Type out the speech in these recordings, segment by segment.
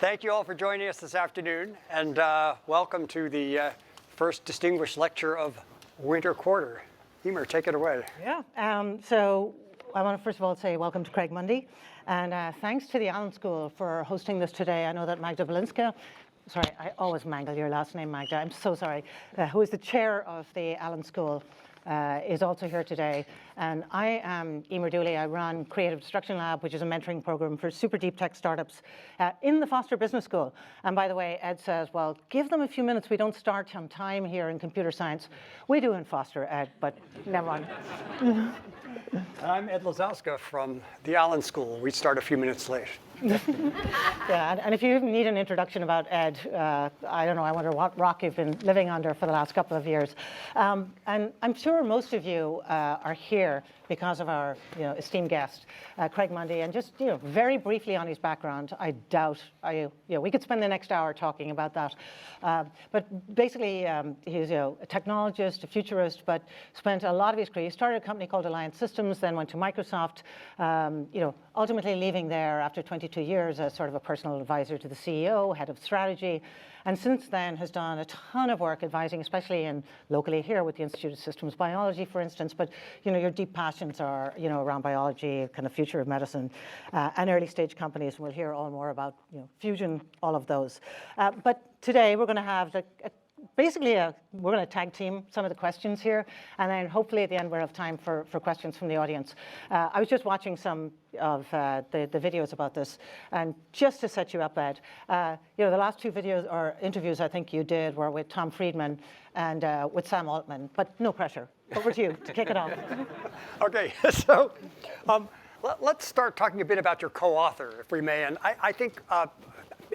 Thank you all for joining us this afternoon, and welcome to the first distinguished lecture of winter quarter. Emer, take it away. Yeah, so I want to first of all say welcome to Craig Mundie, and thanks to the Allen School for hosting this today. I know that Magda Balinska, sorry, I always mangle your last name, Magda, I'm so sorry, who is the chair of the Allen School, is also here today. And I am Emer Dooley. I run Creative Destruction Lab, which is a mentoring program for super deep tech startups in the Foster Business School. And by the way, Ed says, well, give them a few minutes. We don't start on time here in computer science. We do in Foster, Ed, but never mind. I'm Ed Lazowska from the Allen School. We start a few minutes late. Yeah, and if you need an introduction about Ed, I don't know, I wonder what rock you've been living under for the last couple of years. And I'm sure most of you are here because of our esteemed guest, Craig Mundie. And just very briefly on his background, I doubt, we could spend the next hour talking about that. But basically, he's a technologist, a futurist, but spent a lot of his career. He started a company called Alliance Systems, then went to Microsoft, ultimately leaving there after 22 years as sort of a personal advisor to the CEO, head of strategy, and since then has done a ton of work advising, especially locally here with the Institute of Systems Biology, for instance. But your deep passions are around biology, kind of future of medicine, and early stage companies. We'll hear all more about fusion, all of those. But today we're going to have basically, we're going to tag team some of the questions here, and then hopefully at the end we'll have time for questions from the audience. I was just watching some of the videos about this, and just to set you up, Ed, the last two videos or interviews I think you did were with Tom Friedman and with Sam Altman, but no pressure. Over to you to kick it off. Okay, so let's start talking a bit about your co-author, if we may. And I think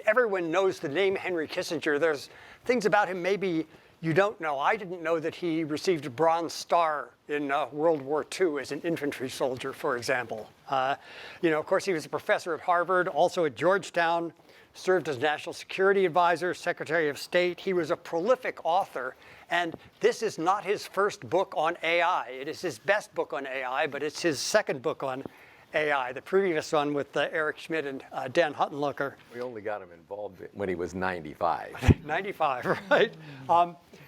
everyone knows the name Henry Kissinger. There's things about him maybe you don't know. I didn't know that he received a Bronze Star in World War II as an infantry soldier, for example. Of course, he was a professor at Harvard, also at Georgetown, served as National Security Advisor, Secretary of State. He was a prolific author, and this is not his first book on AI. It is his best book on AI, but it's his second book on AI, the previous one with Eric Schmidt and Dan Huttenlocher. We only got him involved when he was 95. 95, right?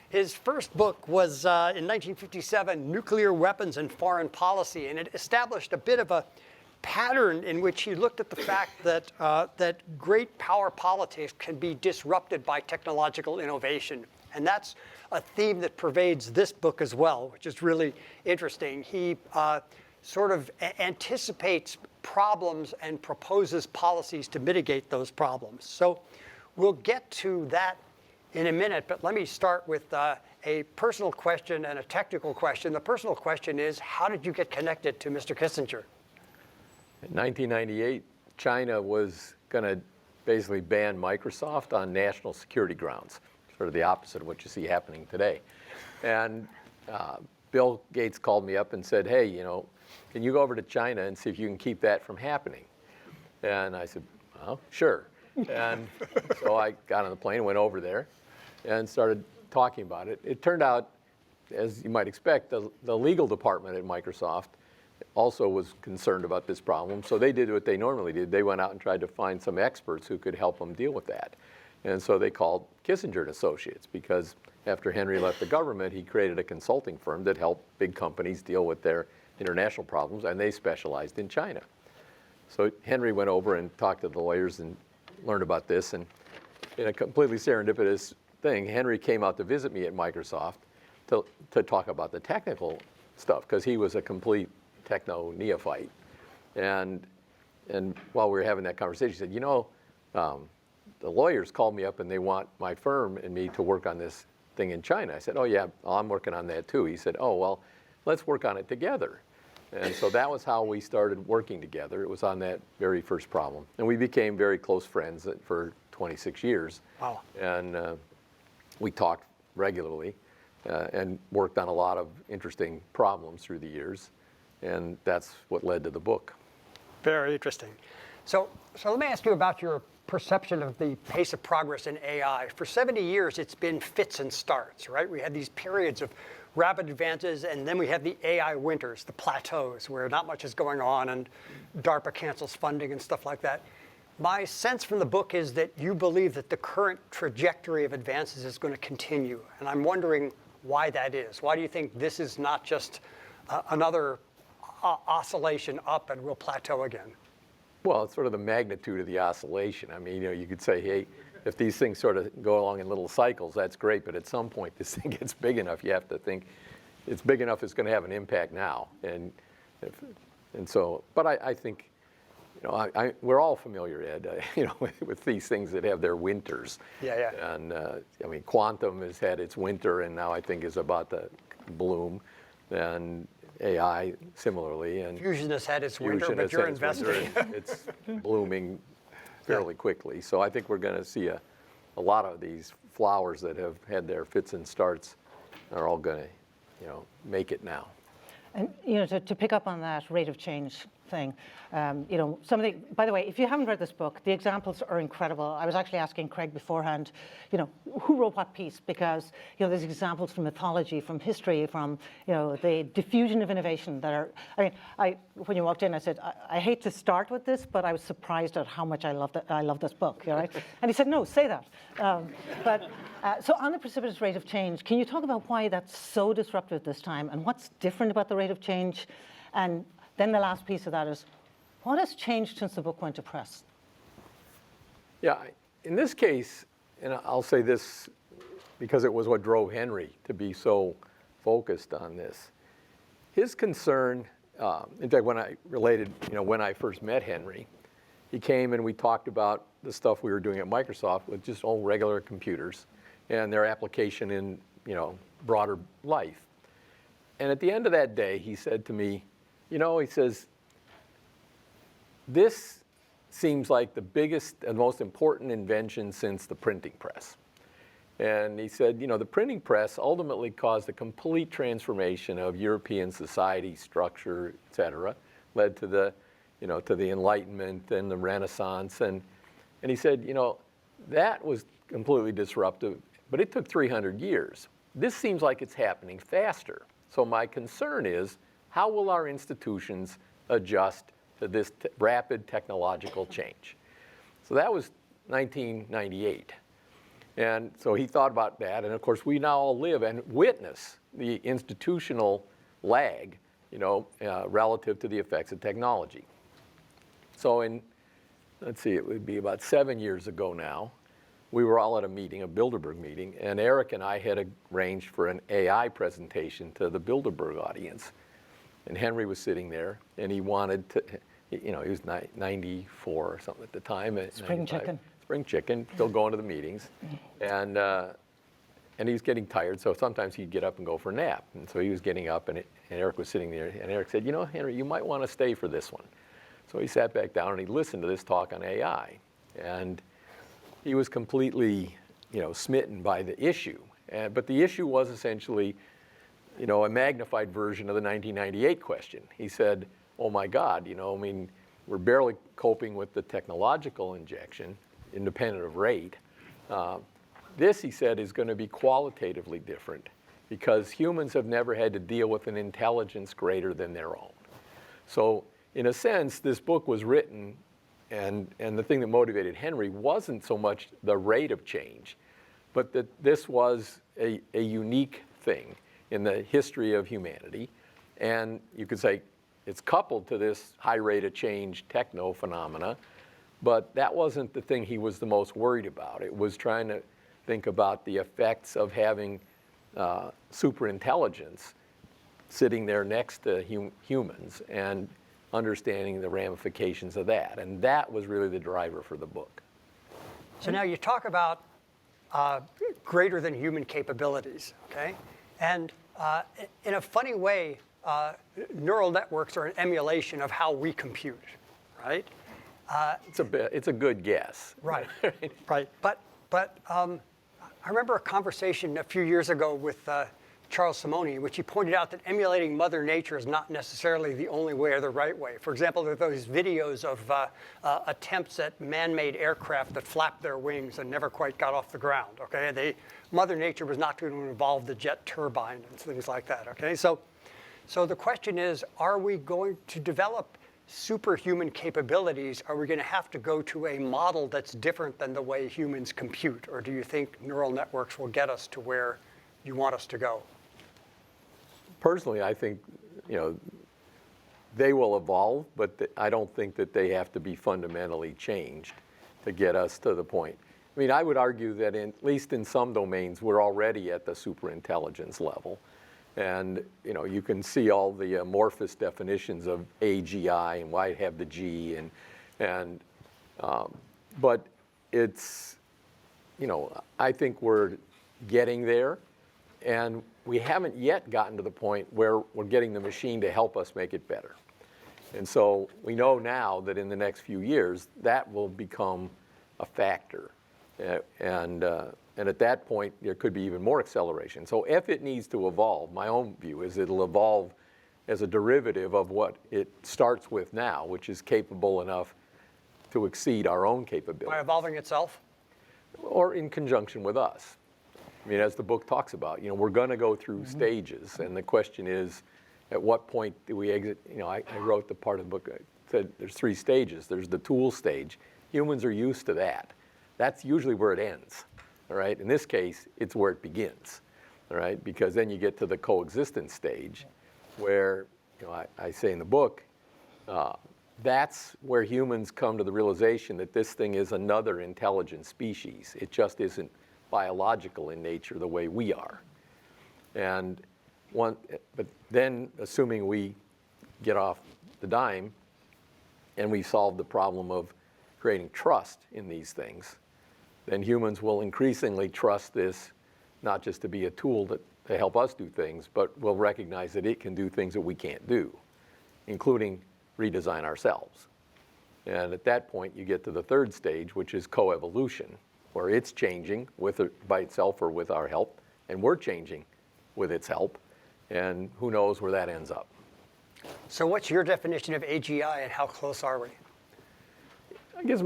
His first book was in 1957, Nuclear Weapons and Foreign Policy, and it established a bit of a pattern in which he looked at the fact that that great power politics can be disrupted by technological innovation. And that's a theme that pervades this book as well, which is really interesting. He sort of anticipates problems and proposes policies to mitigate those problems. So we'll get to that in a minute, but let me start with a personal question and a technical question. The personal question is, how did you get connected to Mr. Kissinger? In 1998, China was going to basically ban Microsoft on national security grounds, sort of the opposite of what you see happening today. And Bill Gates called me up and said, hey, can you go over to China and see if you can keep that from happening? And I said, well, sure. And so I got on the plane, went over there, and started talking about it. It turned out, as you might expect, the legal department at Microsoft also was concerned about this problem. So they did what they normally did. They went out and tried to find some experts who could help them deal with that. And so they called Kissinger & Associates, because after Henry left the government, he created a consulting firm that helped big companies deal with their international problems, and they specialized in China. So Henry went over and talked to the lawyers and learned about this, and in a completely serendipitous thing, Henry came out to visit me at Microsoft to talk about the technical stuff, because he was a complete techno neophyte. And while we were having that conversation, he said, the lawyers called me up and they want my firm and me to work on this thing in China. I said, oh yeah, I'm working on that too. He said, oh, well, let's work on it together. And so that was how we started working together. It was on that very first problem. And we became very close friends for 26 years. Wow. And we talked regularly and worked on a lot of interesting problems through the years. And that's what led to the book. Very interesting. So let me ask you about your perception of the pace of progress in AI. For 70 years, it's been fits and starts, right? We had these periods of rapid advances, and then we have the AI winters, the plateaus, where not much is going on, and DARPA cancels funding and stuff like that. My sense from the book is that you believe that the current trajectory of advances is going to continue. And I'm wondering why that is. Why do you think this is not just another oscillation up and we'll plateau again? Well, it's sort of the magnitude of the oscillation. I mean, you could say, hey, if these things sort of go along in little cycles, that's great. But at some point, this thing gets big enough, you have to think it's big enough it's going to have an impact now. And so, but I think, we're all familiar, Ed, with these things that have their winters. Yeah. And I mean, quantum has had its winter and now I think is about to bloom. And AI similarly. And Fusion has had its winter, Fusion but has you're had its winter, investing. and it's blooming fairly quickly. So I think we're going to see a lot of these flowers that have had their fits and starts are all going to, make it now. And to pick up on that rate of change thing, some of the, by the way, if you haven't read this book, the examples are incredible. I was actually asking Craig beforehand, who wrote what piece? Because there's examples from mythology, from history, from the diffusion of innovation that are. I mean, when you walked in, I said, I hate to start with this, but I was surprised at how much I love this book. Right? And he said, no, say that. So on the precipitous rate of change, can you talk about why that's so disruptive this time and what's different about the rate of change? And then the last piece of that is, what has changed since the book went to press? Yeah, in this case, and I'll say this because it was what drove Henry to be so focused on this. His concern, in fact, when I first met Henry, he came and we talked about the stuff we were doing at Microsoft with just old regular computers and their application in, broader life. And at the end of that day, he said to me, he says, this seems like the biggest and most important invention since the printing press. And he said, the printing press ultimately caused a complete transformation of European society structure, et cetera, led to the, to the Enlightenment and the Renaissance. And he said, that was completely disruptive, but it took 300 years. This seems like it's happening faster. So my concern is, how will our institutions adjust to this rapid technological change? So that was 1998. And so he thought about that. And of course, we now all live and witness the institutional lag, relative to the effects of technology. So let's see, it would be about 7 years ago now, we were all at a meeting, a Bilderberg meeting, and Eric and I had arranged for an AI presentation to the Bilderberg audience. And Henry was sitting there, and he wanted to, he was 94 or something at the time. Spring chicken. Spring chicken, still going to the meetings. And he's getting tired, so sometimes he'd get up and go for a nap. And so he was getting up, and Eric was sitting there, and Eric said, Henry, you might want to stay for this one. So he sat back down, and he listened to this talk on AI. And he was completely, smitten by the issue. But the issue was essentially, a magnified version of the 1998 question. He said, oh my God, we're barely coping with the technological injection, independent of rate. This, he said, is going to be qualitatively different because humans have never had to deal with an intelligence greater than their own. So in a sense, this book was written, and the thing that motivated Henry wasn't so much the rate of change, but that this was a unique thing in the history of humanity. And you could say it's coupled to this high rate of change techno phenomena, but that wasn't the thing he was the most worried about. It was trying to think about the effects of having superintelligence sitting there next to humans and understanding the ramifications of that. And that was really the driver for the book. So now you talk about greater than human capabilities, okay? And in a funny way, neural networks are an emulation of how we compute, right? It's a good guess. Right, right. But I remember a conversation a few years ago with Charles Simonyi, in which he pointed out that emulating Mother Nature is not necessarily the only way or the right way. For example, there are those videos of attempts at man-made aircraft that flapped their wings and never quite got off the ground. Okay, Mother Nature was not going to involve the jet turbine and things like that. Okay, so the question is, are we going to develop superhuman capabilities, are we going to have to go to a model that's different than the way humans compute? Or do you think neural networks will get us to where you want us to go? Personally, I think, they will evolve, but I don't think that they have to be fundamentally changed to get us to the point. I mean, I would argue that at least in some domains, we're already at the superintelligence level. And, you can see all the amorphous definitions of AGI and why it have the G but it's, I think we're getting there, and we haven't yet gotten to the point where we're getting the machine to help us make it better. And so we know now that in the next few years, that will become a factor. And at that point, there could be even more acceleration. So if it needs to evolve, my own view is it'll evolve as a derivative of what it starts with now, which is capable enough to exceed our own capabilities. By evolving itself? Or in conjunction with us. I mean, as the book talks about, we're going to go through stages, and the question is, at what point do we exit? I wrote the part of the book that said there's 3 stages. There's the tool stage. Humans are used to that. That's usually where it ends, all right? In this case, it's where it begins, all right? Because then you get to the coexistence stage where, I say in the book, that's where humans come to the realization that this thing is another intelligent species. It just isn't biological in nature the way we are. But then, assuming we get off the dime and we solve the problem of creating trust in these things, then humans will increasingly trust this not just to be a tool to help us do things, but will recognize that it can do things that we can't do, including redesign ourselves. And at that point, you get to the 3rd stage, which is coevolution, where it's changing by itself or with our help, and we're changing with its help, and who knows where that ends up. So what's your definition of AGI, and how close are we? I guess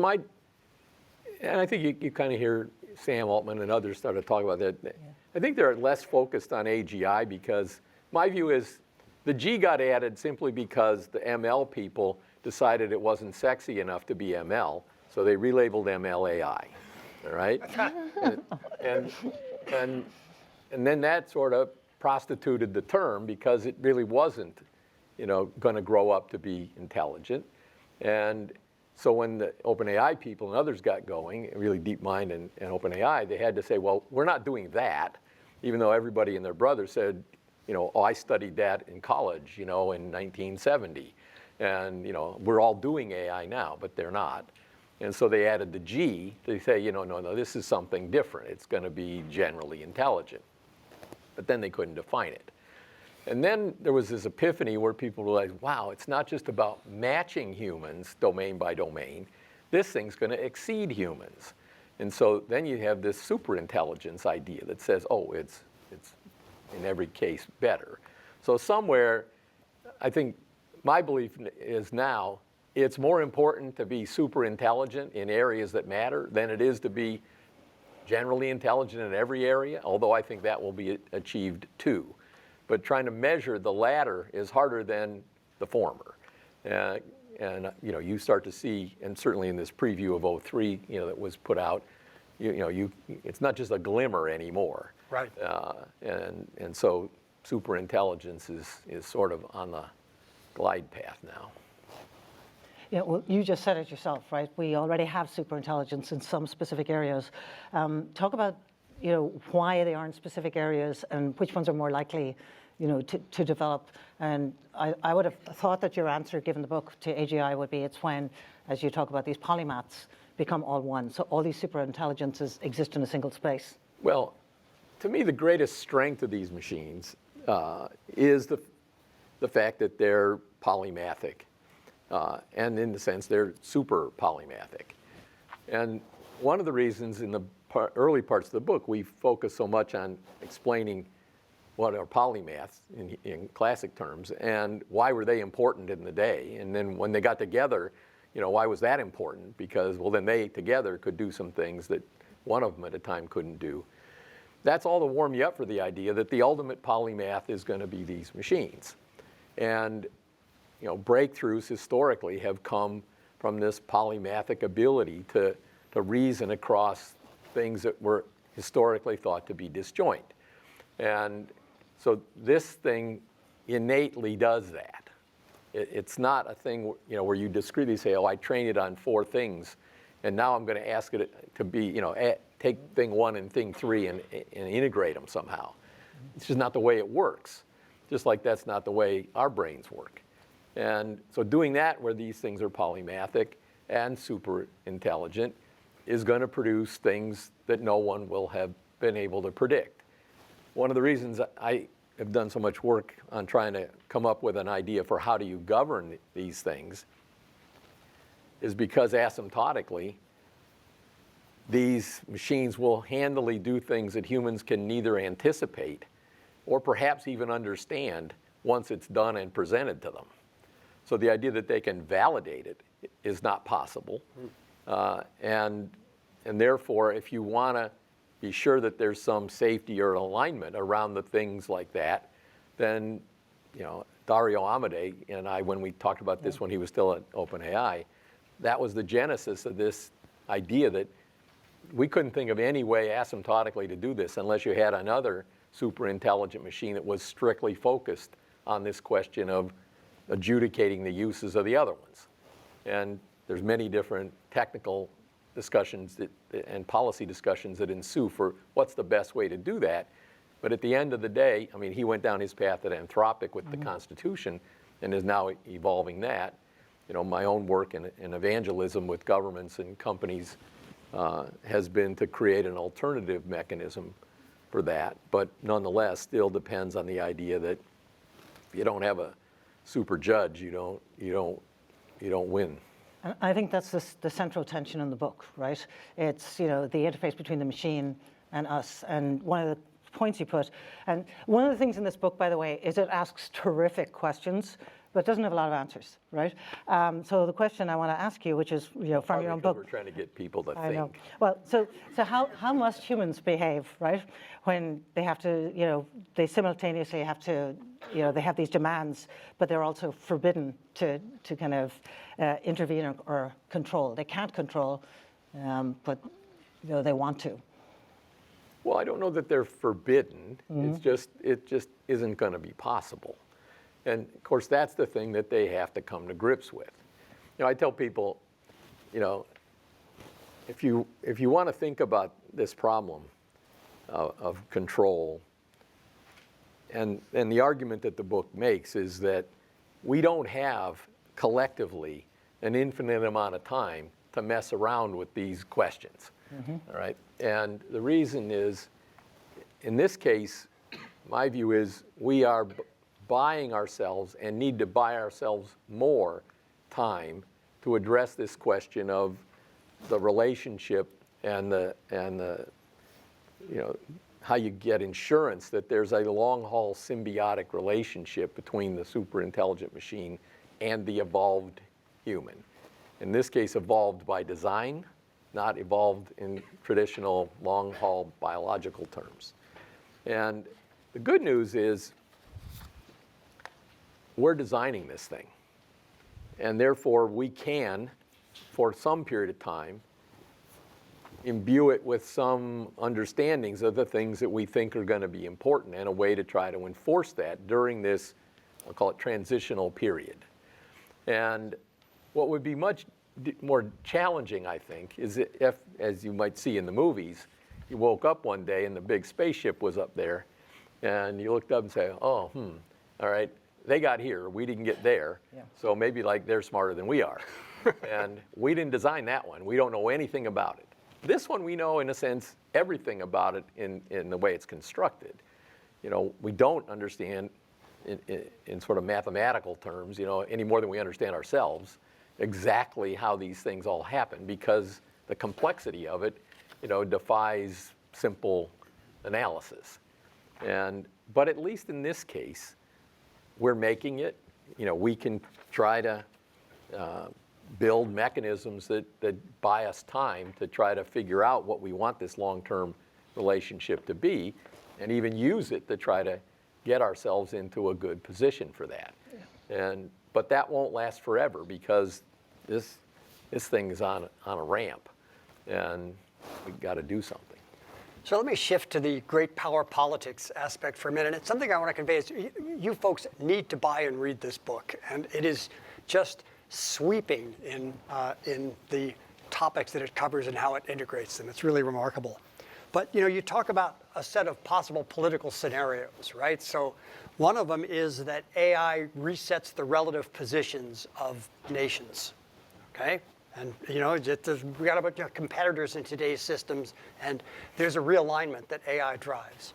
and I think you kind of hear Sam Altman and others start to talk about that. Yeah. I think they're less focused on AGI because my view is the G got added simply because the ML people decided it wasn't sexy enough to be ML, so they relabeled ML AI, all right? and then that sort of prostituted the term because it really wasn't, going to grow up to be intelligent. And so when the OpenAI people and others got going, really DeepMind and OpenAI, they had to say, well, we're not doing that, even though everybody and their brother said, I studied that in college, in 1970. And, we're all doing AI now, but they're not. And so they added the G to say, no, this is something different. It's going to be generally intelligent. But then they couldn't define it. And then there was this epiphany where people realized, wow, it's not just about matching humans domain by domain. This thing's going to exceed humans. And so then you have this superintelligence idea that says, oh, it's in every case better. So somewhere, I think my belief is now, it's more important to be super intelligent in areas that matter than it is to be generally intelligent in every area, although I think that will be achieved too. But trying to measure the latter is harder than the former. You start to see, and certainly in this preview of O3, that was put out, it's not just a glimmer anymore. Right. And so superintelligence is sort of on the glide path now. Yeah, well, you just said it yourself, right? We already have superintelligence in some specific areas. Talk about, why they are in specific areas and which ones are more likely, to develop. And I would have thought that your answer, given the book, to AGI would be it's when, as you talk about these polymaths, become all one. So all these superintelligences exist in a single space. Well, to me, the greatest strength of these machines is the fact that they're polymathic. And in the sense, they're super polymathic. And one of the reasons in the early parts of the book, we focus so much on explaining what are polymaths in classic terms and why were they important in the day. And then when they got together, why was that important? Because, well, then they together could do some things that one of them at a time couldn't do. That's all to warm you up for the idea that the ultimate polymath is going to be these machines. And breakthroughs historically have come from this polymathic ability to reason across things that were historically thought to be disjoint. And so this thing innately does that. It's not a thing where you discretely say, oh, I trained it on 4 things, and now I'm going to ask it to be, take thing 1 and thing 3 and integrate them somehow. It's just not the way it works. Just like that's not the way our brains work. And so doing that where these things are polymathic and super intelligent is going to produce things that no one will have been able to predict. One of the reasons I have done so much work on trying to come up with an idea for how do you govern these things is because asymptotically, these machines will handily do things that humans can neither anticipate or perhaps even understand once it's done and presented to them. So the idea that they can validate it is not possible. And therefore, if you want to be sure that there's some safety or alignment around the things like that, then Dario Amodei and I, when we talked about this when he was still at OpenAI, that was the genesis of this idea that we couldn't think of any way asymptotically to do this unless you had another super intelligent machine that was strictly focused on this question of adjudicating the uses of the other ones. And there's many different technical discussions and policy discussions that ensue for what's the best way to do that. But at the end of the day, I mean, he went down his path at Anthropic with the Constitution and is now evolving that. My own work in evangelism with governments and companies has been to create an alternative mechanism for that, but nonetheless still depends on the idea that if you don't have a super judge, you don't win. I think that's the central tension in the book, right? It's the interface between the machine and us. And one of the points you put, and one of the things in this book, by the way, is it asks terrific questions, but doesn't have a lot of answers, right? So the question I want to ask you, which is from your own book. We're trying to get people to I think. know. Well, so how must humans behave, right, when they have to, they simultaneously have to, they have these demands, but they're also forbidden to kind of intervene or control. They can't control, but they want to. Well, I don't know that they're forbidden. It just isn't going to be possible. And of course, that's the thing that they have to come to grips with. I tell people, if you want to think about this problem of control, and the argument that the book makes is that we don't have collectively an infinite amount of time to mess around with these questions. All right, and the reason is, in this case, my view is we are buying ourselves and need to buy ourselves more time to address this question of the relationship and the how you get insurance that there's a long-haul symbiotic relationship between the super intelligent machine and the evolved human. In this case, evolved by design, not evolved in traditional long-haul biological terms. And the good news is we're designing this thing. And therefore, we can, for some period of time, imbue it with some understandings of the things that we think are going to be important and a way to try to enforce that during this, I'll call it transitional period. And what would be much more challenging, I think, is if, as you might see in the movies, you woke up one day and the big spaceship was up there, and you looked up and say, oh, all right, they got here, we didn't get there, so maybe they're smarter than we are. And we didn't design that one. We don't know anything about it. This one, we know, in a sense, everything about it in the way it's constructed. We don't understand in sort of mathematical terms, any more than we understand ourselves, exactly how these things all happen, because the complexity of it, defies simple analysis. But at least in this case, we're making it. We can try to build mechanisms that buy us time to try to figure out what we want this long-term relationship to be, and even use it to try to get ourselves into a good position for that. And But that won't last forever because this thing is on a ramp, and we've got to do something. So let me shift to the great power politics aspect for a minute. It's something I want to convey is you folks need to buy and read this book, and it is just sweeping in the topics that it covers and how it integrates them. It's really remarkable. But you talk about a set of possible political scenarios, right? So one of them is that AI resets the relative positions of nations, okay? And we got a bunch of competitors in today's systems, and there's a realignment that AI drives.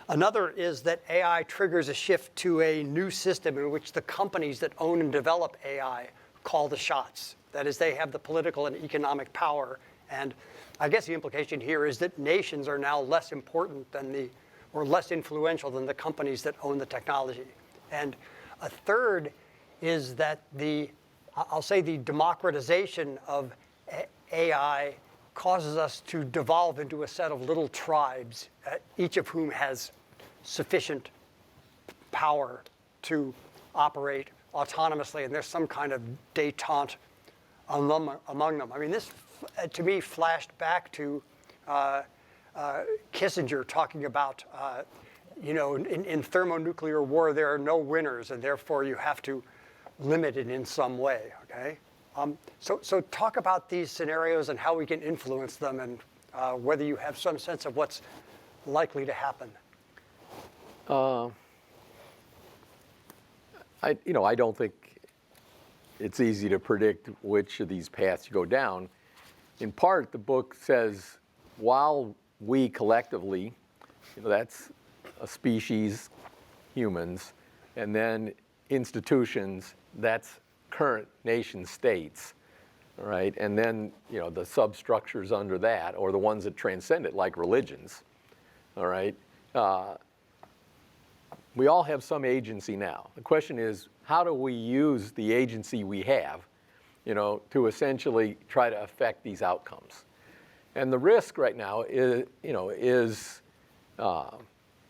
Another is that AI triggers a shift to a new system in which the companies that own and develop AI call the shots. That is, they have the political and economic power. And I guess the implication here is that nations are now less important or less influential than the companies that own the technology. And a third is that I'll say the democratization of AI causes us to devolve into a set of little tribes, each of whom has sufficient power to operate autonomously, and there's some kind of détente among them. I mean, this, to me, flashed back to Kissinger talking about, in thermonuclear war, there are no winners, and therefore you have to limit it in some way, okay? So talk about these scenarios and how we can influence them, and whether you have some sense of what's likely to happen. I don't think it's easy to predict which of these paths you go down. In part, the book says, while we collectively, that's a species, humans, and then institutions, that's current nation states, all right? And then, the substructures under that, or the ones that transcend it, like religions, all right? We all have some agency now. The question is, how do we use the agency we have, to essentially try to affect these outcomes? And the risk right now is,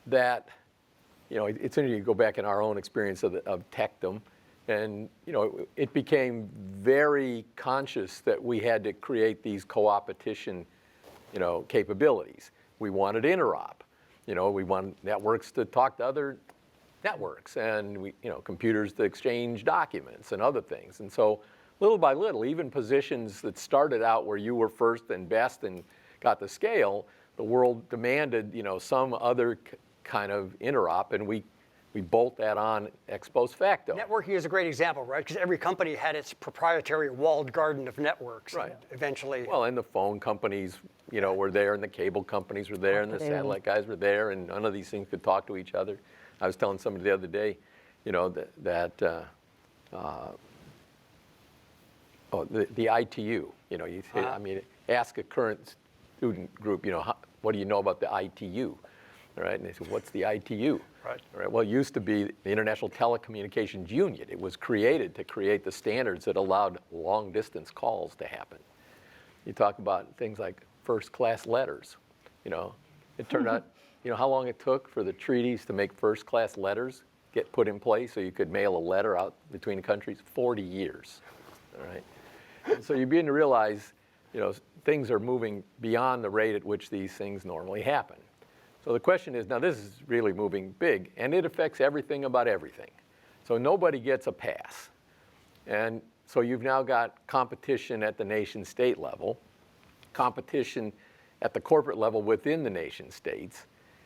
that, it's interesting to go back in our own experience of techdom, and it became very conscious that we had to create these co-opetition, capabilities. We wanted interop. We want networks to talk to other networks, and computers to exchange documents and other things. And so, little by little, even positions that started out where you were first and best and got the scale, the world demanded, some other kind of interop, and we bolt that on ex post facto. Networking is a great example, right? Because every company had its proprietary walled garden of networks. Right. Eventually. Well, and the phone companies, were there, and the cable companies were there, and the satellite guys were there, and none of these things could talk to each other. I was telling somebody the other day, the ITU. Ask a current student group, what do you know about the ITU? All right, and they said, what's the ITU? Right. All right. Well, it used to be the International Telecommunications Union. It was created to create the standards that allowed long-distance calls to happen. You talk about things like first-class letters. It turned out, how long it took for the treaties to make first-class letters get put in place so you could mail a letter out between the countries? 40 years. All right. And so you begin to realize, things are moving beyond the rate at which these things normally happen. So the question is, now this is really moving big, and it affects everything about everything. So nobody gets a pass. And so you've now got competition at the nation state level, competition at the corporate level within the nation states,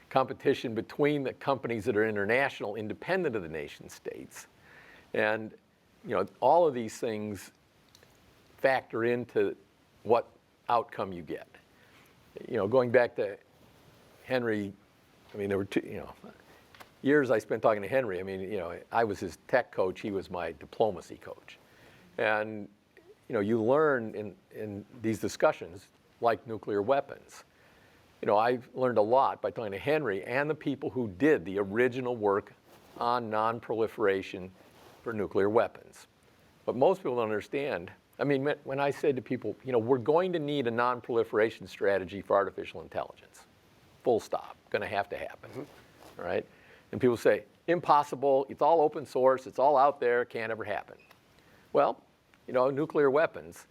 competition between the companies that are international, independent of the nation states. And all of these things factor into what outcome you get. Going back to Henry, there were two, years I spent talking to Henry. I was his tech coach, he was my diplomacy coach. And, you learn in these discussions, like nuclear weapons. I've learned a lot by talking to Henry and the people who did the original work on non-proliferation for nuclear weapons. But most people don't understand. When I said to people, we're going to need a non-proliferation strategy for artificial intelligence. Full stop. Going to happen. All right? And people say, impossible, it's all open source, it's all out there, can't ever happen. Well, nuclear weapons,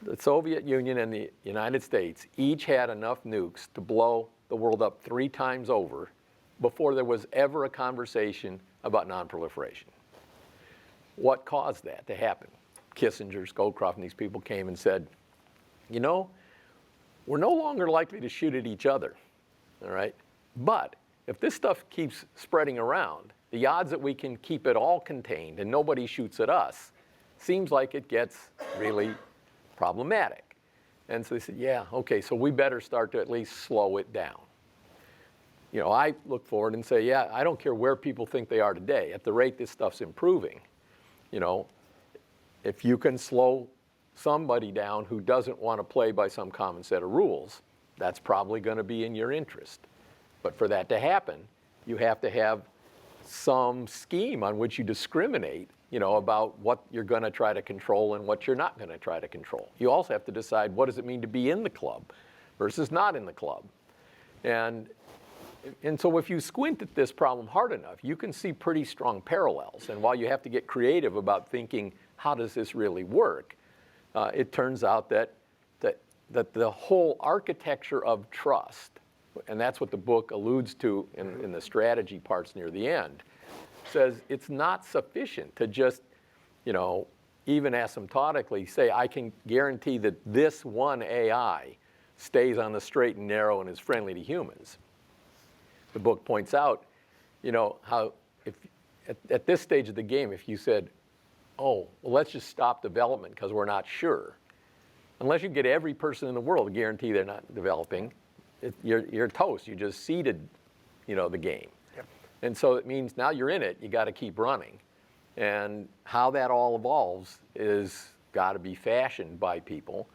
the Soviet Union and the United States each had enough nukes to blow the world up 3 times over before there was ever a conversation about nonproliferation. What caused that to happen? Kissinger, Scowcroft, and these people came and said, we're no longer likely to shoot at each other, all right? But if this stuff keeps spreading around, the odds that we can keep it all contained and nobody shoots at us seems like it gets really problematic. And so they said, yeah, okay, so we better start to at least slow it down. I look forward and say, yeah, I don't care where people think they are today. At the rate this stuff's improving, if you can slow somebody down who doesn't want to play by some common set of rules, that's probably going to be in your interest. But for that to happen, you have to have some scheme on which you discriminate, about what you're going to try to control and what you're not going to try to control. You also have to decide what does it mean to be in the club versus not in the club. And so if you squint at this problem hard enough, you can see pretty strong parallels. And while you have to get creative about thinking, how does this really work? It turns out that the whole architecture of trust, and that's what the book alludes to in the strategy parts near the end, says it's not sufficient to just, even asymptotically say, I can guarantee that this one AI stays on the straight and narrow and is friendly to humans. The book points out, how if at this stage of the game, if you said, oh, well, let's just stop development because we're not sure, unless you get every person in the world to guarantee they're not developing, you're toast. You just seeded, the game. Yep. And so it means now you're in it, you got to keep running. And how that all evolves is got to be fashioned by people.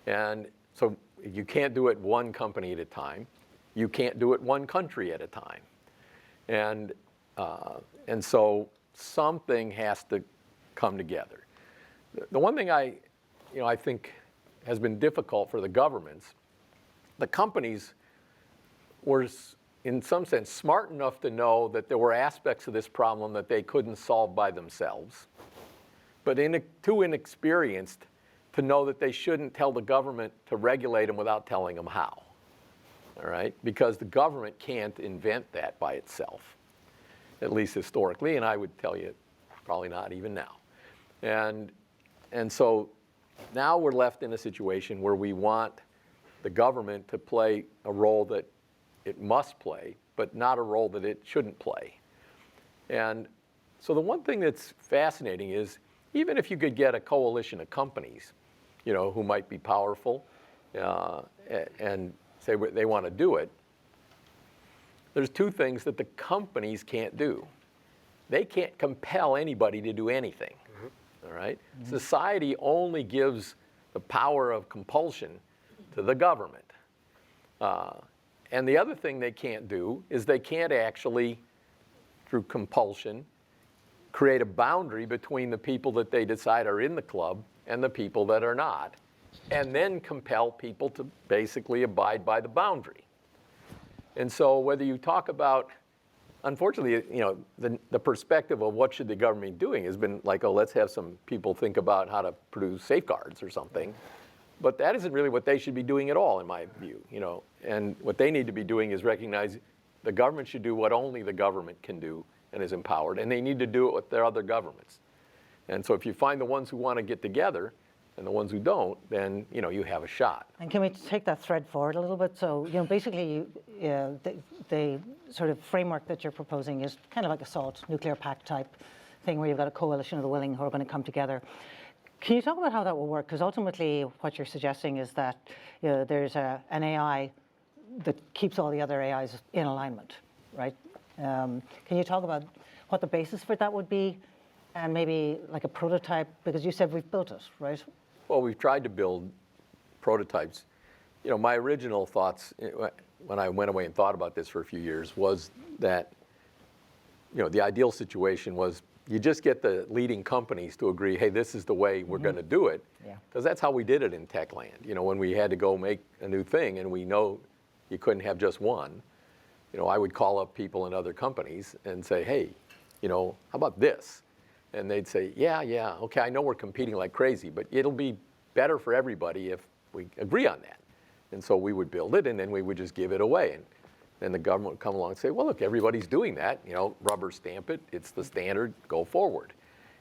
And so you can't do it one company at a time. You can't do it one country at a time. And so something has to come together. The one thing I think has been difficult for the governments, the companies were, in some sense, smart enough to know that there were aspects of this problem that they couldn't solve by themselves, but too inexperienced to know that they shouldn't tell the government to regulate them without telling them how, all right? Because the government can't invent that by itself, at least historically, and I would tell you probably not even now. And so now we're left in a situation where we want the government to play a role that it must play, but not a role that it shouldn't play. And so the one thing that's fascinating is, even if you could get a coalition of companies, who might be powerful and say they want to do it, there's 2 things that the companies can't do. They can't compel anybody to do anything, all right? Mm-hmm. Society only gives the power of compulsion to the government. And the other thing they can't do is they can't actually, through compulsion, create a boundary between the people that they decide are in the club and the people that are not, and then compel people to basically abide by the boundary. And so whether you talk about, unfortunately, the perspective of what should the government be doing has been like, oh, let's have some people think about how to produce safeguards or something. But that isn't really what they should be doing at all, in my view. And what they need to be doing is recognize the government should do what only the government can do and is empowered, and they need to do it with their other governments. And so if you find the ones who want to get together and the ones who don't, then you have a shot. And can we take that thread forward a little bit? So basically, the sort of framework that you're proposing is kind of like a SALT, nuclear pact type thing, where you've got a coalition of the willing who are going to come together. Can you talk about how that will work? Because ultimately, what you're suggesting is that there's an AI that keeps all the other AIs in alignment, right? Can you talk about what the basis for that would be, and maybe like a prototype? Because you said we've built it, right? Well, we've tried to build prototypes. My original thoughts when I went away and thought about this for a few years was that, the ideal situation was you just get the leading companies to agree, hey, this is the way we're going to do it. Because that's how we did it in Techland. When we had to go make a new thing and we know you couldn't have just one. I would call up people in other companies and say, hey, how about this? And they'd say, yeah, okay, I know we're competing like crazy, but it'll be better for everybody if we agree on that. And so we would build it, and then we would just give it away. And then the government would come along and say, well, look, everybody's doing that. Rubber stamp it. It's the standard. Go forward.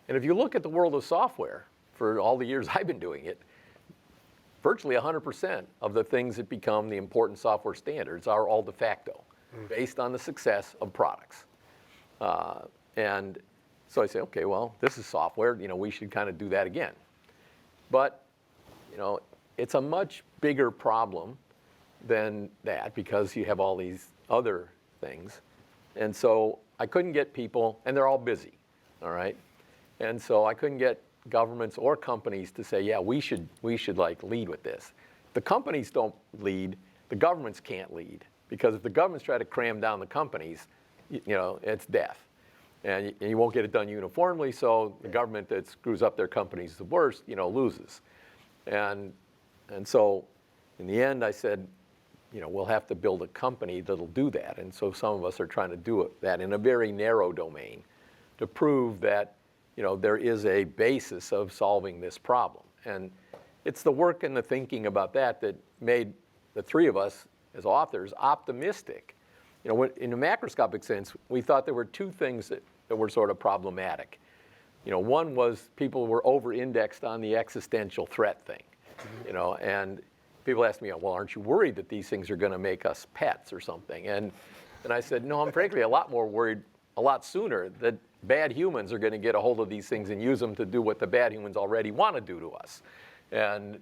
And if you look at the world of software, for all the years I've been doing it, virtually 100% of the things that become the important software standards are all de facto, based on the success of products. And so I say, okay, well, this is software. We should kind of do that again. But, it's a much bigger problem than that because you have all these other things. And so I couldn't get people, and they're all busy, all right? And so I couldn't get governments or companies to say, yeah, we should like lead with this. The companies don't lead, the governments can't lead. Because if the governments try to cram down the companies, it's death. And you won't get it done uniformly, so the government that screws up their companies the worst, loses. And so in the end, I said, we'll have to build a company that'll do that. And so some of us are trying to do that in a very narrow domain to prove that, there is a basis of solving this problem. And it's the work and the thinking about that made the three of us as authors optimistic. In a macroscopic sense, we thought there were two things that were sort of problematic. One was people were over-indexed on the existential threat thing. And people asked me, well, aren't you worried that these things are going to make us pets or something? And I said, no, I'm frankly a lot more worried a lot sooner that bad humans are going to get a hold of these things and use them to do what the bad humans already want to do to us. And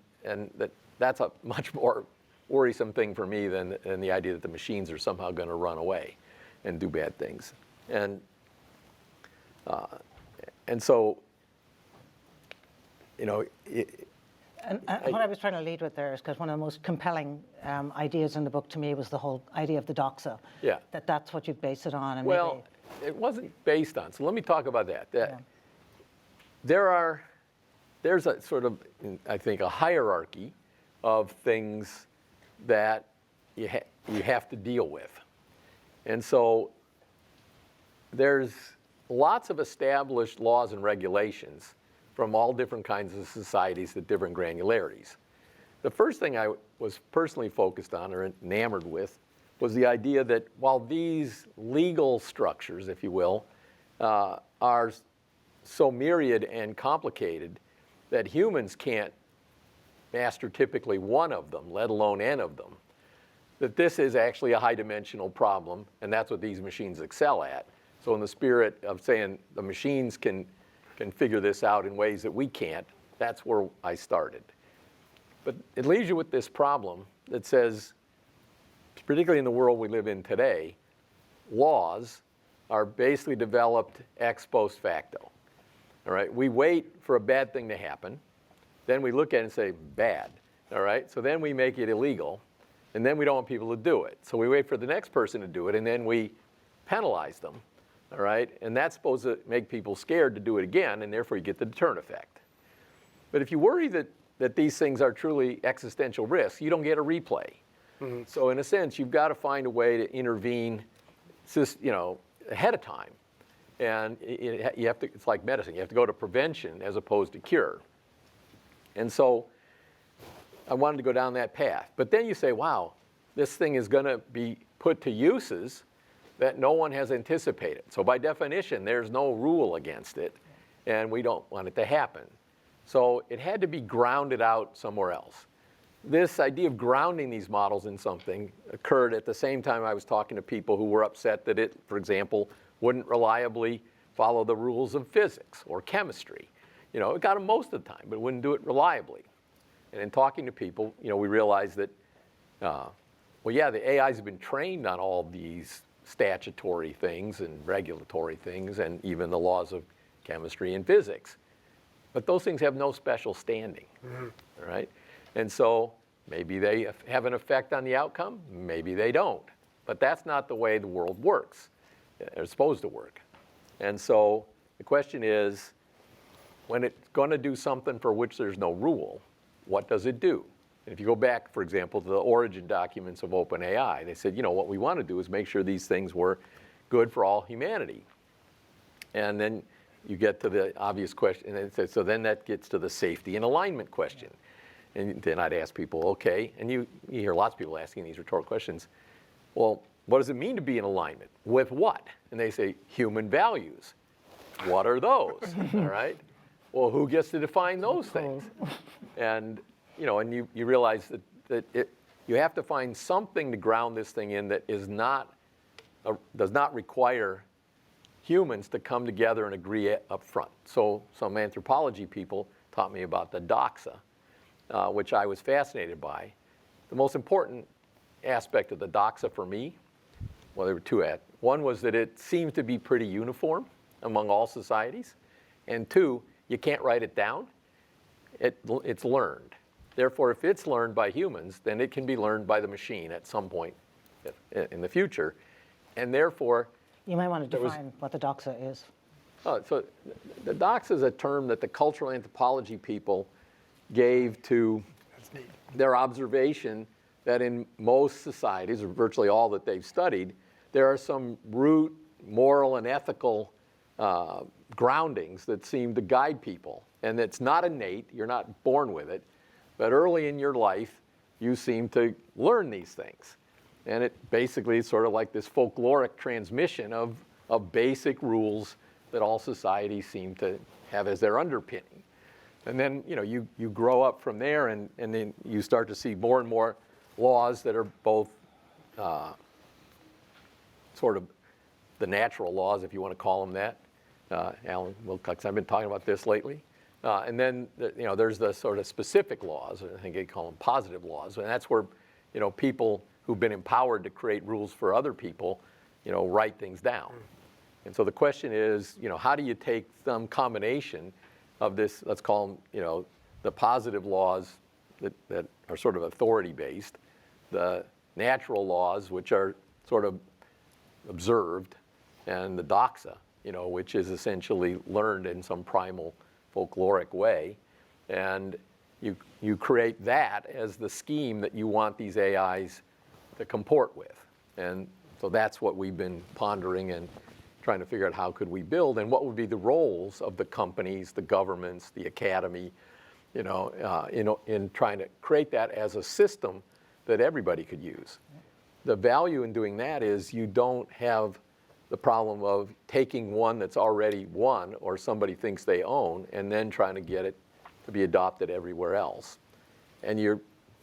that's a much more worrisome thing for me than the idea that the machines are somehow going to run away and do bad things. And so, And what I was trying to lead with there is because one of the most compelling ideas in the book to me was the whole idea of the doxa. Yeah. That's what you'd base it on. And well, it wasn't based on. So let me talk about that. There's a sort of, I think, a hierarchy of things that you have to deal with. And so there's lots of established laws and regulations from all different kinds of societies at different granularities. The first thing I was personally focused on or enamored with was the idea that while these legal structures, if you will, are so myriad and complicated that humans can't master typically one of them, let alone n of them, that this is actually a high-dimensional problem, and that's what these machines excel at. So in the spirit of saying the machines can figure this out in ways that we can't, that's where I started. But it leaves you with this problem that says, particularly in the world we live in today, laws are basically developed ex post facto. All right, we wait for a bad thing to happen, then we look at it and say, bad. All right, so then we make it illegal, and then we don't want people to do it. So we wait for the next person to do it, and then we penalize them. All right, and that's supposed to make people scared to do it again, and therefore you get the deterrent effect. But if you worry that these things are truly existential risks, you don't get a replay. Mm-hmm. So in a sense, you've got to find a way to intervene, ahead of time. And you have to. It's like medicine. You have to go to prevention as opposed to cure. And so I wanted to go down that path. But then you say, wow, this thing is going to be put to uses that no one has anticipated. So by definition, there's no rule against it, and we don't want it to happen. So it had to be grounded out somewhere else. This idea of grounding these models in something occurred at the same time I was talking to people who were upset that it, for example, wouldn't reliably follow the rules of physics or chemistry. It got them most of the time, but it wouldn't do it reliably. And in talking to people, we realized that, the AIs have been trained on all these statutory things and regulatory things and even the laws of chemistry and physics. But those things have no special standing, all right? And so maybe they have an effect on the outcome, maybe they don't. But that's not the way the world works. It's supposed to work. And so the question is, when it's going to do something for which there's no rule, what does it do? And if you go back, for example, to the origin documents of OpenAI, they said, what we want to do is make sure these things were good for all humanity. And then you get to the obvious question, and it says, so then that gets to the safety and alignment question. And then I'd ask people, okay, and you hear lots of people asking these rhetorical questions, well, what does it mean to be in alignment? With what? And they say, human values. What are those? All right? Well, who gets to define those things? And and you realize that you have to find something to ground this thing in that does not require humans to come together and agree up front. So some anthropology people taught me about the doxa, which I was fascinated by. The most important aspect of the doxa for me, well, there were two. One was that it seems to be pretty uniform among all societies. And two, you can't write it down. It's learned. Therefore, if it's learned by humans, then it can be learned by the machine at some point in the future. And therefore, you might want to define what the doxa is. So the doxa is a term that the cultural anthropology people gave to their observation that in most societies, or virtually all that they've studied, there are some root moral and ethical groundings that seem to guide people. And it's not innate, you're not born with it, but early in your life, you seem to learn these things. And it basically is sort of like this folkloric transmission of basic rules that all societies seem to have as their underpinning. And then you grow up from there, and then you start to see more and more laws that are both sort of the natural laws, if you want to call them that. Alan Wilcox, I've been talking about this lately. And then there's the sort of specific laws, I think they call them positive laws, and that's where people who've been empowered to create rules for other people, write things down. And so the question is, how do you take some combination of this, let's call them, the positive laws that are sort of authority-based, the natural laws, which are sort of observed, and the doxa, which is essentially learned in some primal folkloric way. And you create that as the scheme that you want these AIs to comport with. And so that's what we've been pondering and trying to figure out how could we build, and what would be the roles of the companies, the governments, the academy, in trying to create that as a system that everybody could use. The value in doing that is you don't have the problem of taking one that's already won or somebody thinks they own and then trying to get it to be adopted everywhere else. And you're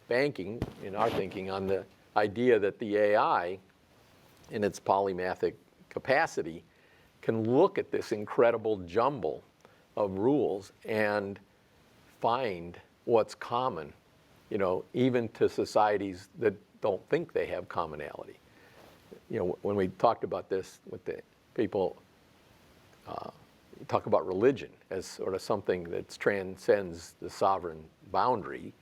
banking, in our thinking, on the idea that the AI, in its polymathic capacity, can look at this incredible jumble of rules and find what's common, even to societies that don't think they have commonality. When we talked about this with the people, talk about religion as sort of something that transcends the sovereign boundary.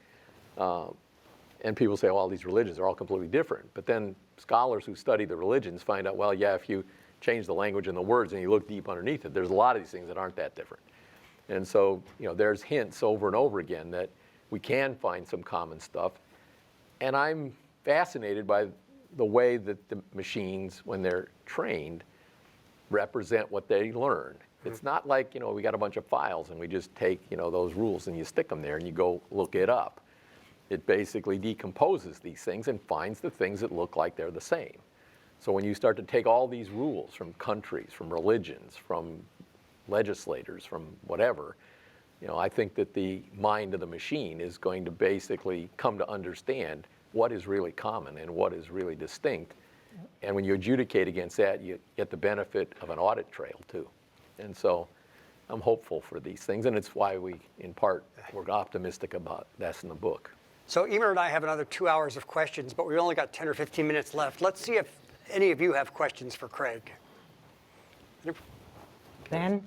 And people say, well, these religions are all completely different. But then scholars who study the religions find out, well, yeah, if you change the language and the words and you look deep underneath it, there's a lot of these things that aren't that different. And so, there's hints over and over again that we can find some common stuff. And I'm fascinated by the way that the machines, when they're trained, represent what they learn. It's not like, we got a bunch of files and we just take, those rules and you stick them there and you go look it up. It basically decomposes these things and finds the things that look like they're the same. So when you start to take all these rules from countries, from religions, from legislators, from whatever, I think that the mind of the machine is going to basically come to understand what is really common and what is really distinct. And when you adjudicate against that, you get the benefit of an audit trail too. And so I'm hopeful for these things, and it's why we, in part, we're optimistic about this in the book. So Emer and I have another 2 hours of questions, but we've only got 10 or 15 minutes left. Let's see if any of you have questions for Craig. Ben?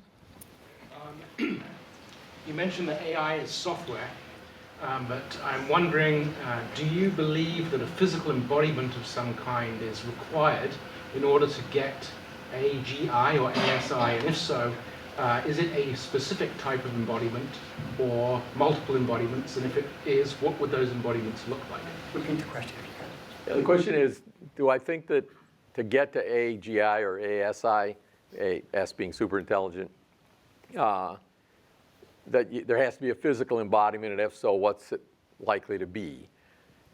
You mentioned that AI is software, but I'm wondering, do you believe that a physical embodiment of some kind is required in order to get AGI or ASI? And if so, Is it a specific type of embodiment or multiple embodiments? And if it is, what would those embodiments look like? Repeat the question if you can. Yeah, the question is, do I think that to get to AGI or ASI, S being super intelligent, that there has to be a physical embodiment, and if so, what's it likely to be?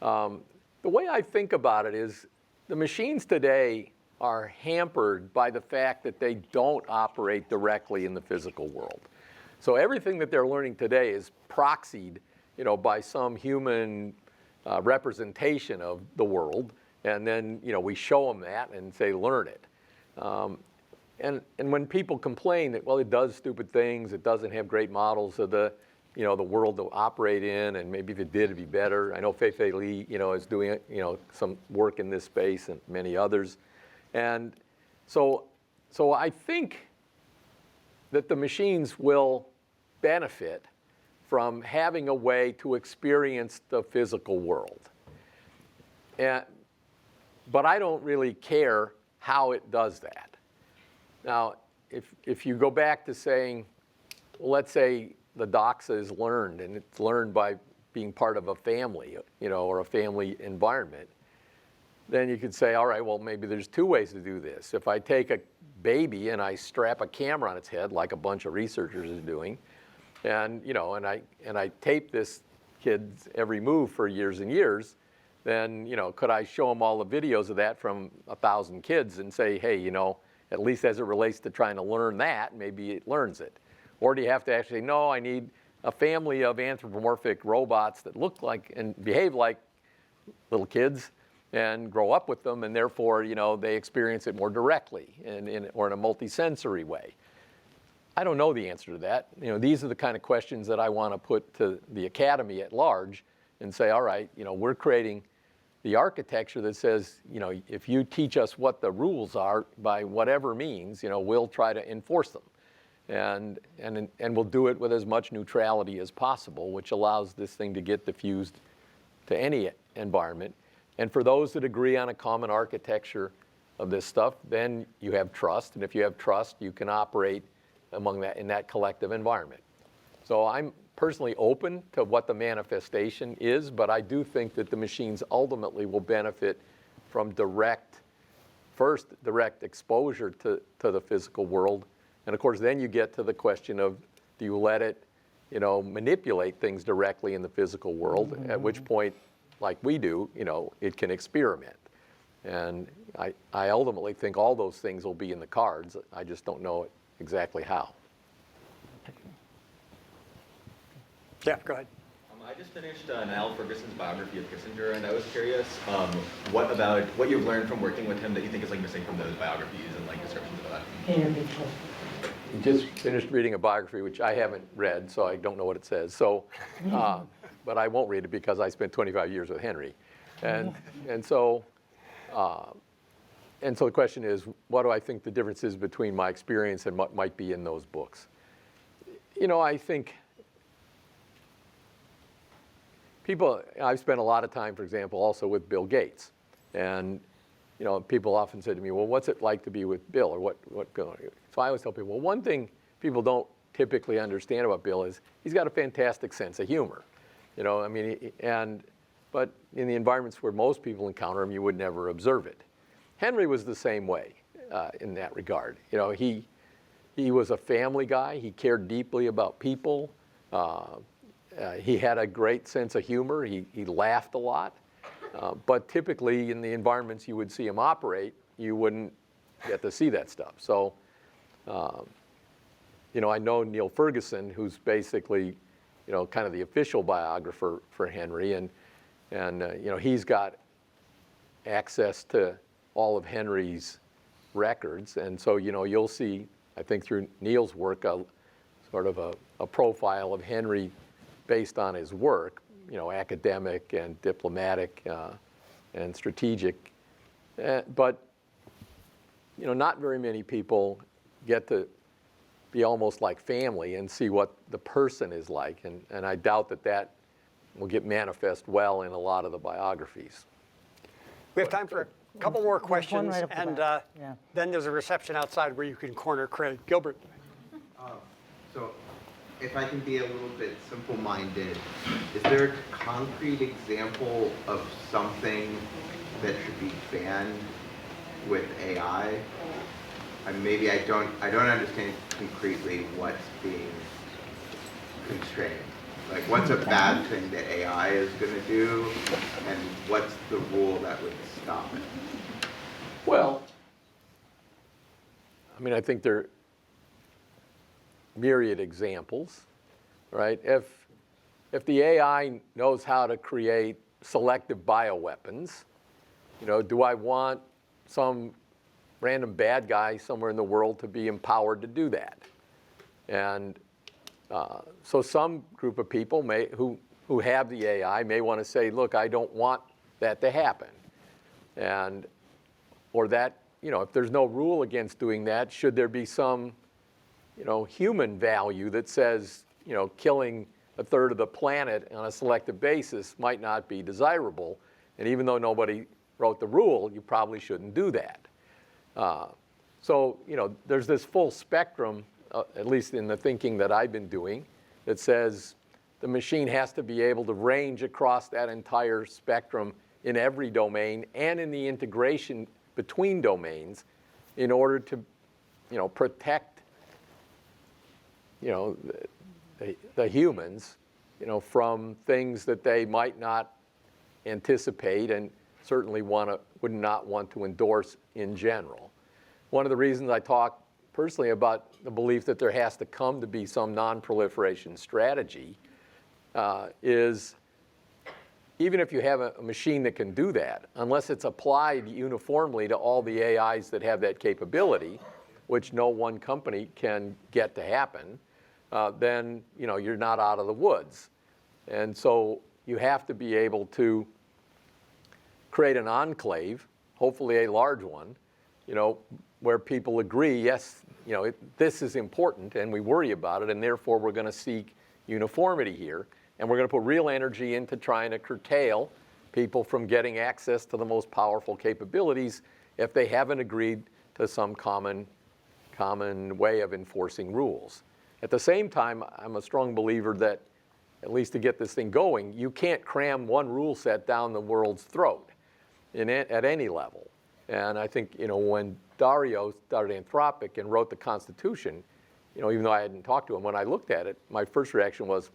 The way I think about it is the machines today are hampered by the fact that they don't operate directly in the physical world. So everything that they're learning today is proxied, by some human representation of the world, and then we show them that and say learn it. And when people complain that it does stupid things, it doesn't have great models of the world to operate in, and maybe if it did, it'd be better. I know Fei-Fei Li, is doing some work in this space, and many others. And so I think that the machines will benefit from having a way to experience the physical world. But I don't really care how it does that. Now, if you go back to saying, well, let's say the doxa is learned, and it's learned by being part of a family, or a family environment, then you could say, all right, well, maybe there's two ways to do this. If I take a baby and I strap a camera on its head, like a bunch of researchers are doing, and I tape this kid's every move for years and years, then could I show them all the videos of that from 1,000 kids and say, hey, at least as it relates to trying to learn that, maybe it learns it? Or do you have to actually say, no, I need a family of anthropomorphic robots that look like and behave like little kids and grow up with them, and therefore, they experience it more directly or in a multisensory way? I don't know the answer to that. These are the kind of questions that I want to put to the academy at large and say, all right, we're creating the architecture that says, if you teach us what the rules are by whatever means, we'll try to enforce them. And we'll do it with as much neutrality as possible, which allows this thing to get diffused to any environment. And for those that agree on a common architecture of this stuff, then you have trust. And if you have trust, you can operate in that collective environment. So I'm personally open to what the manifestation is, but I do think that the machines ultimately will benefit from direct exposure to the physical world. And of course, then you get to the question of, do you let it, manipulate things directly in the physical world, mm-hmm. At which point, like we do, it can experiment. And I ultimately think all those things will be in the cards. I just don't know exactly how. Yeah, go ahead. I just finished Niall Ferguson's biography of Kissinger, and I was curious what you've learned from working with him that you think is missing from those biographies and descriptions about him. He just finished reading a biography, which I haven't read, so I don't know what it says. So, but I won't read it because I spent 25 years with Henry, and so the question is, what do I think the difference is between my experience and what might be in those books? I think I've spent a lot of time, for example, also with Bill Gates, and people often say to me, well, what's it like to be with Bill, or what? So I always tell people, well, one thing people don't typically understand about Bill is he's got a fantastic sense of humor, but in the environments where most people encounter him, you would never observe it. Henry was the same way in that regard. He was a family guy. He cared deeply about people. He had a great sense of humor. He laughed a lot. But typically in the environments you would see him operate, you wouldn't get to see that stuff. So, I know Neil Ferguson, who's basically, kind of the official biographer for Henry, and he's got access to all of Henry's records. And so, you'll see, I think through Neil's work, sort of a profile of Henry based on his work, academic and diplomatic and strategic. But, not very many people get to be almost like family and see what the person is like. And I doubt that will get manifest well in a lot of the biographies. We have time for a couple more questions, right and yeah. then there's a reception outside where you can corner Craig. Gilbert. So if I can be a little bit simple-minded, is there a concrete example of something that should be banned with AI? And maybe I don't understand concretely what's being constrained. Like, what's a bad thing that AI is going to do, and what's the rule that would stop it? Well, I mean, I think there are myriad examples, right? If the AI knows how to create selective bioweapons, do I want some random bad guy somewhere in the world to be empowered to do that? And so some group of people who have the AI may want to say, look, I don't want that to happen. Or that, if there's no rule against doing that, should there be some, human value that says, killing a third of the planet on a selective basis might not be desirable. And even though nobody wrote the rule, you probably shouldn't do that. So, there's this full spectrum, at least in the thinking that I've been doing, that says the machine has to be able to range across that entire spectrum in every domain and in the integration between domains in order to, protect, the humans, from things that they might not anticipate and certainly would not want to endorse in general. One of the reasons I talk personally about the belief that there has to come to be some non-proliferation strategy is even if you have a machine that can do that, unless it's applied uniformly to all the AIs that have that capability, which no one company can get to happen, then you're not out of the woods. And so you have to be able to create an enclave, hopefully a large one, where people agree, yes, this is important and we worry about it, and therefore we're going to seek uniformity here. And we're going to put real energy into trying to curtail people from getting access to the most powerful capabilities if they haven't agreed to some common way of enforcing rules. At the same time, I'm a strong believer that, at least to get this thing going, you can't cram one rule set down the world's throat at any level. And I think, when Dario started Anthropic and wrote the Constitution, even though I hadn't talked to him, when I looked at it, my first reaction was,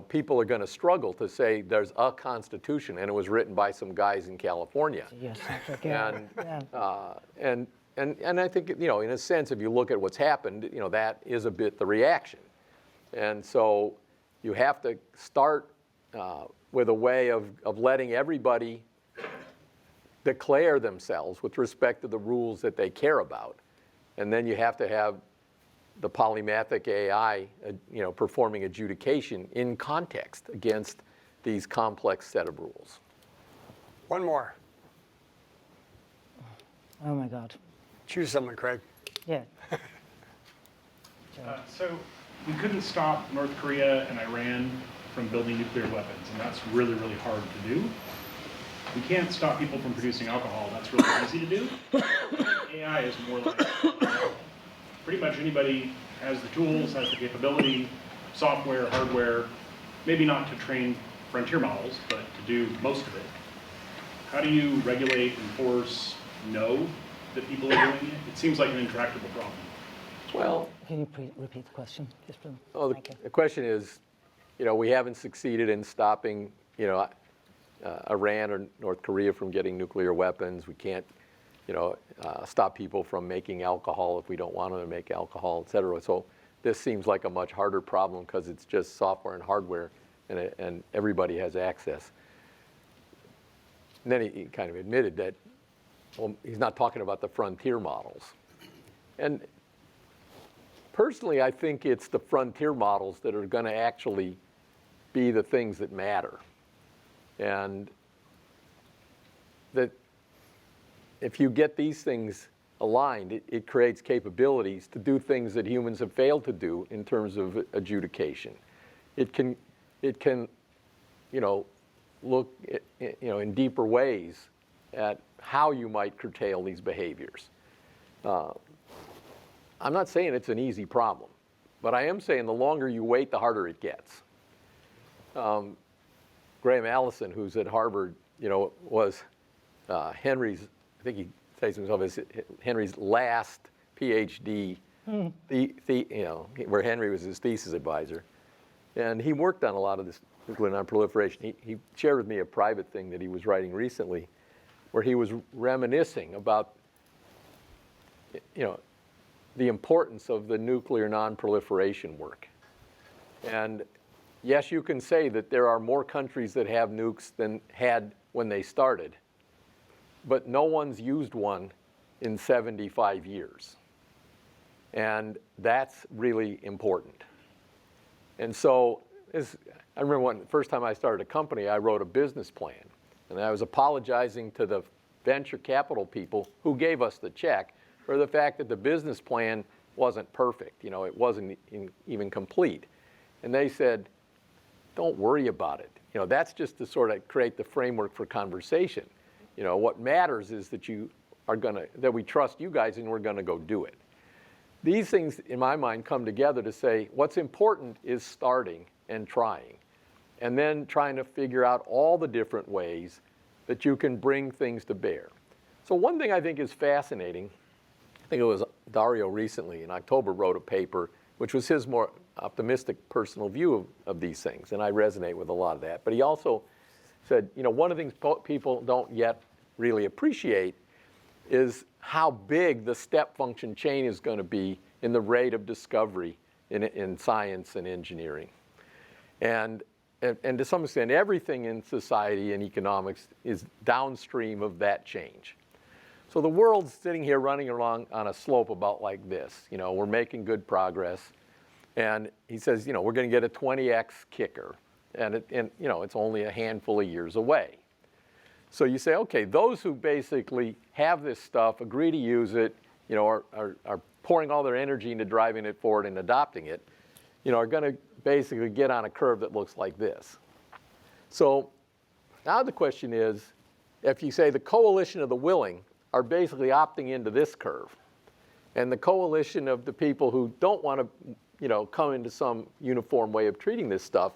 people are going to struggle to say there's a Constitution, and it was written by some guys in California. Yes, again. And I think, in a sense, if you look at what's happened, that is a bit the reaction. And so you have to start with a way of letting everybody declare themselves with respect to the rules that they care about. And then you have to have the polymathic AI, performing adjudication in context against these complex set of rules. One more. Oh my God. Choose someone, Craig. Yeah. So we couldn't stop North Korea and Iran from building nuclear weapons, and that's really, really hard to do. We can't stop people from producing alcohol. That's really easy to do. AI is more like pretty much anybody has the tools, has the capability, software, hardware, maybe not to train frontier models, but to do most of it. How do you regulate, enforce, know that people are doing it? It seems like an intractable problem. Well, Can you repeat the question? Just to, the question is, we haven't succeeded in stopping, Iran or North Korea from getting nuclear weapons. We can't, stop people from making alcohol if we don't want them to make alcohol, et cetera. So this seems like a much harder problem because it's just software and hardware, and everybody has access. And then he kind of admitted that, well, he's not talking about the frontier models. And personally, I think it's the frontier models that are going to actually be the things that matter. And that if you get these things aligned, it creates capabilities to do things that humans have failed to do in terms of adjudication. It can look in deeper ways at how you might curtail these behaviors. I'm not saying it's an easy problem, but I am saying the longer you wait, the harder it gets. Graham Allison, who's at Harvard, was Henry's, I think he says himself as Henry's last PhD, where Henry was his thesis advisor. And he worked on a lot of this nuclear nonproliferation. He shared with me a private thing that he was writing recently, where he was reminiscing about, the importance of the nuclear nonproliferation work. And yes, you can say that there are more countries that have nukes than had when they started, but no one's used one in 75 years. And that's really important. And so, I remember the first time I started a company, I wrote a business plan. And I was apologizing to the venture capital people who gave us the check for the fact that the business plan wasn't perfect. It wasn't even complete. And they said, don't worry about it. That's just to sort of create the framework for conversation. What matters is that that we trust you guys and we're gonna go do it. These things, in my mind, come together to say what's important is starting and trying, and then trying to figure out all the different ways that you can bring things to bear. So one thing I think is fascinating, I think it was Dario recently in October wrote a paper, which was his more optimistic personal view of these things, and I resonate with a lot of that. But he also said, one of the things people don't yet really appreciate is how big the step function chain is going to be in the rate of discovery in science and engineering. And to some extent, everything in society and economics is downstream of that change. So the world's sitting here running along on a slope about like this. We're making good progress. And he says, we're going to get a 20x kicker. And it's only a handful of years away. So you say, okay, those who basically have this stuff, agree to use it, are pouring all their energy into driving it forward and adopting it, are going to basically get on a curve that looks like this. So now the question is, if you say the coalition of the willing are basically opting into this curve, and the coalition of the people who don't want to, come into some uniform way of treating this stuff,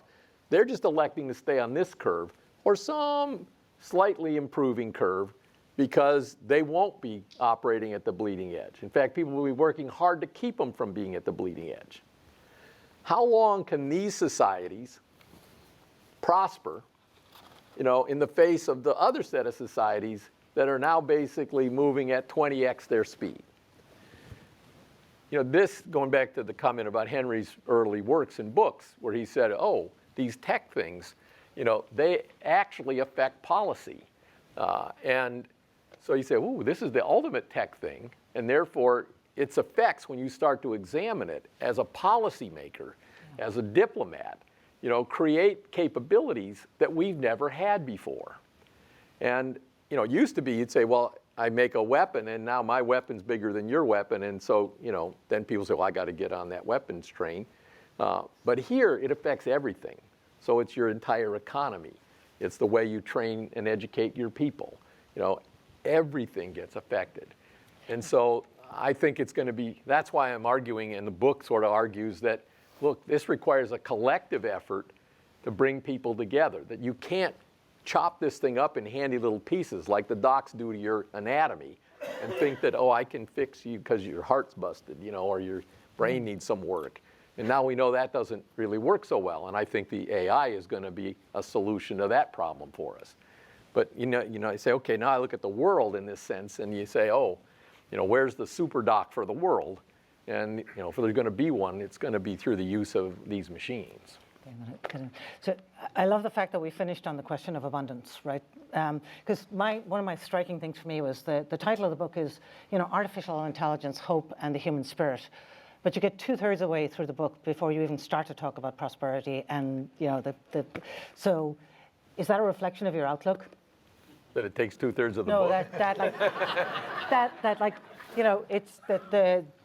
they're just electing to stay on this curve or some slightly improving curve because they won't be operating at the bleeding edge. In fact, people will be working hard to keep them from being at the bleeding edge. How long can these societies prosper, in the face of the other set of societies that are now basically moving at 20x their speed? This, going back to the comment about Henry's early works and books, where he said, these tech things, they actually affect policy. And so you say, this is the ultimate tech thing, and therefore its effects, when you start to examine it as a policymaker, as a diplomat, create capabilities that we've never had before. And, it used to be you'd say, well, I make a weapon, and now my weapon's bigger than your weapon, and so, then people say, well, I got to get on that weapons train. But here, it affects everything. So it's your entire economy. It's the way you train and educate your people. Everything gets affected. And so I think it's going to be, that's why I'm arguing, and the book sort of argues that, look, this requires a collective effort to bring people together, that you can't chop this thing up in handy little pieces like the docs do to your anatomy and think that, I can fix you because your heart's busted, or your brain needs some work. And now we know that doesn't really work so well. And I think the AI is going to be a solution to that problem for us. But you say, okay, now I look at the world in this sense, and you say, where's the super doc for the world? And if there's going to be one, it's going to be through the use of these machines. So I love the fact that we finished on the question of abundance, right? Because one of my striking things for me was the title of the book is, Artificial Intelligence, Hope, and the Human Spirit. But you get 2/3 of the way through the book before you even start to talk about prosperity, and so is that a reflection of your outlook? That it takes 2/3 of the No, book? it's that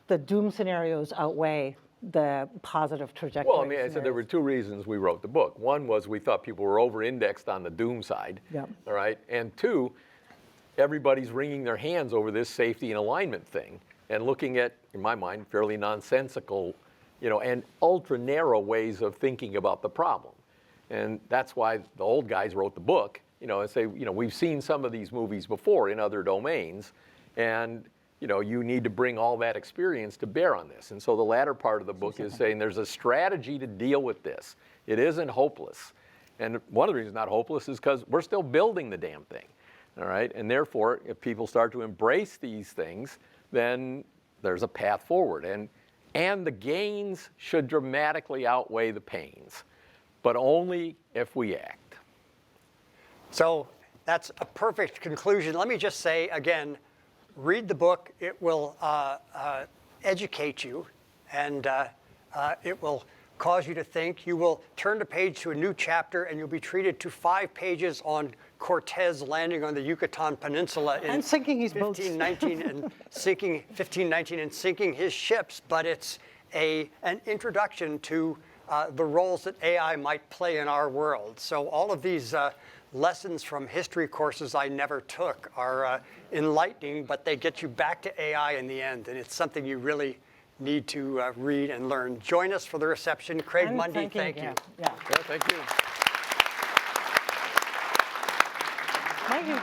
the doom scenarios outweigh the positive trajectory. Well, I said there were two reasons we wrote the book. One was we thought people were over-indexed on the doom side, all right? And two, everybody's wringing their hands over this safety and alignment thing. and looking at, in my mind, fairly nonsensical, and ultra narrow ways of thinking about the problem. And that's why the old guys wrote the book, and say, we've seen some of these movies before in other domains, and you need to bring all that experience to bear on this. And so the latter part of the book is saying there's a strategy to deal with this. It isn't hopeless. And one of the reasons it's not hopeless is because we're still building the damn thing. All right? And therefore, if people start to embrace these things, then there's a path forward. And the gains should dramatically outweigh the pains, but only if we act. So that's a perfect conclusion. Let me just say again, read the book. It will educate you, and it will cause you to think. You will turn the page to a new chapter, and you'll be treated to 5 pages on Cortez landing on the Yucatan Peninsula in And sinking his boats. 1519 and sinking his ships. But it's an introduction to the roles that AI might play in our world. So all of these lessons from history courses I never took are enlightening, but they get you back to AI in the end, and it's something you really need to read and learn. Join us for the reception. Craig And Mundy, thank you. Yeah. Yeah, thank you. Thank you.